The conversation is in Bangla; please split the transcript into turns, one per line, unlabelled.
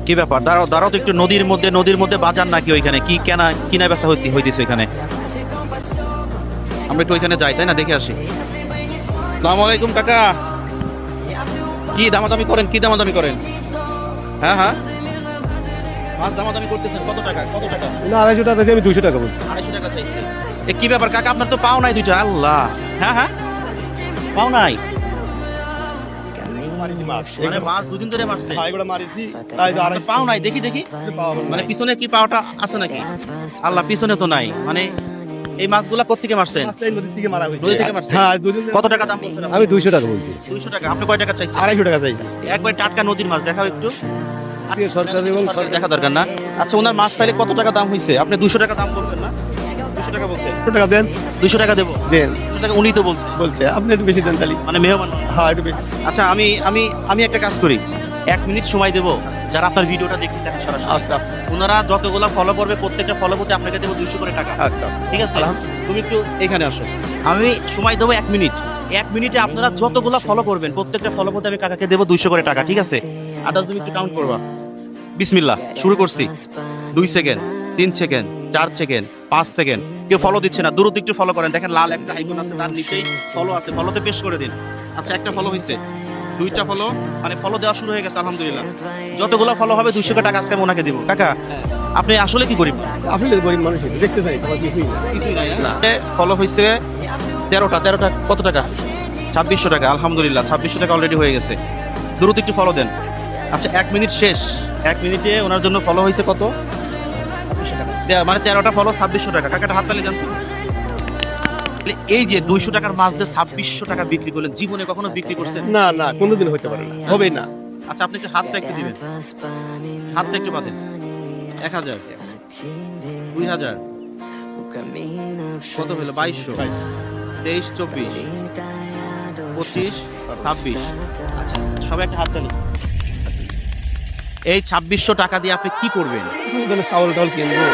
কি ব্যাপার? দাঁড়াও দাঁড়াও তো একটু, নদীর মধ্যে বাজার নাকি ওইখানে? কি কিনা বেচা হইতেছে ওইখানে? আমরা একটু ওইখানে যাই, তাই না, দেখে আসি। আসসালামু আলাইকুম কাকা, কি দামাদামি করেন? হ্যাঁ হ্যাঁ, মাছ দামাদামি করতেছেন কত টাকা?
না 250 টাকা চাইছি, আমি 200 টাকা বলছি।
250 টাকা চাইছে। এ কি ব্যাপার কাকা, আপনার তো পাও নাই দুইটা? আল্লাহ, হ্যাঁ হ্যাঁ, পাও নাই মানে মাছ দুদিন ধরে মারছে? পাও নাই, দেখি মানে পিছনে কি পাওটা আছে নাকি? আল্লাহ, পিছনে তো নাই। মানে এই মাছগুলা কোত্থেকে মারছেন? নদী থেকে মারছেন? কত টাকা দাম বলছেন?
আমি 200 টাকা বলছি।
200 টাকা। আপনি কয় টাকা চাইছেন?
250 টাকা চাইছি।
একবার টাটকা নদীর মাছ দেখাও একটু।
সরকার এবং
দেখা দরকার না। আচ্ছা, ওনার মাছ তাহলে কত টাকা দাম হয়েছে? আপনি 200 টাকা দাম বলছেন না? 200 টাকা বলছেন।
200 টাকা দেন।
200 টাকা দেবো?
দেন।
200 টাকা উনি তো
বলছে আপনি একটু বেশি দেন তাহলে।
মানে মেহমান।
হ্যাঁ একটু বেশি।
আচ্ছা, আমি একটা কাজ করি, 1 মিনিট সময় দেবো, যারা আপনার ভিডিওটা দেখতেছে এখন সরাসরি।
আচ্ছা
ওনারা যতগুলা ফলো করবে প্রত্যেকটা ফলো করতে আপনাকে দেবো 200 করে টাকা।
আচ্ছা
ঠিক আছে? তুমি একটু এখানে আসো, আমি সময় দেবো 1 মিনিট। 1 মিনিটে আপনারা যতগুলা ফলো করবেন প্রত্যেকটা ফলো করতে আমি কাকাকে দেবো 200 করে টাকা। ঠিক আছে? আদার তুমি একটু কাউন্ট করবা। বিসমিল্লাহ, শুরু করছি। 2 সেকেন্ড, 3 সেকেন্ড, 4 সেকেন্ড, 5 সেকেন্ড। কেউ ফলো দিচ্ছে না, দ্রুত একটু ফলো করেন। দেখেন লাল একটা আইকন আছে, তার নিচেই ফলো আছে, ফলোতে পেশ করে দিন। আচ্ছা, একটা ফলো হয়েছে, 2টা ফলো, মানে ফলো দেওয়া শুরু হয়ে গেছে আলহামদুলিল্লাহ। যতগুলো ফলো হবে 200 টাকা আজকে আমি ওনাকে দিব। কাকা, আপনি আসলে কি গরিব?
আসলে গরিব মানুষ দেখতে চাই, তোমার কিছুই না।
কিছুই নাই না। ফলো হয়েছে 13টা কত টাকা? 2600 টাকা। আলহামদুলিল্লাহ, 2600 টাকা অলরেডি হয়ে গেছে। দ্রুত একটু ফলো দেন। আচ্ছা, 1 মিনিট শেষ। 1 মিনিটে ওনার জন্য ফলো হয়েছে কত? 2600 টাকা। মানে 13টা ফলো 2600 টাকা। কাকাটা হাত তালি দেন তো। এই যে 200 টাকার মাছ যে 2600 টাকা বিক্রি করলেন, জীবনে কখনো বিক্রি করছেন?
না না, কোনোদিন হতে পারে না, হবে না।
আচ্ছা, আপনি একটু হাতটা একটু দিবেন, হাতটা একটু বাঁধেন। 1000, 2000, কত হলো? 2200, 23, 24, 25, 26। আচ্ছা, সবাই একটা হাত তালি। এই 2600 টাকা দিয়ে আপনি কি করবেন?
চাউল টাউল কিনবো।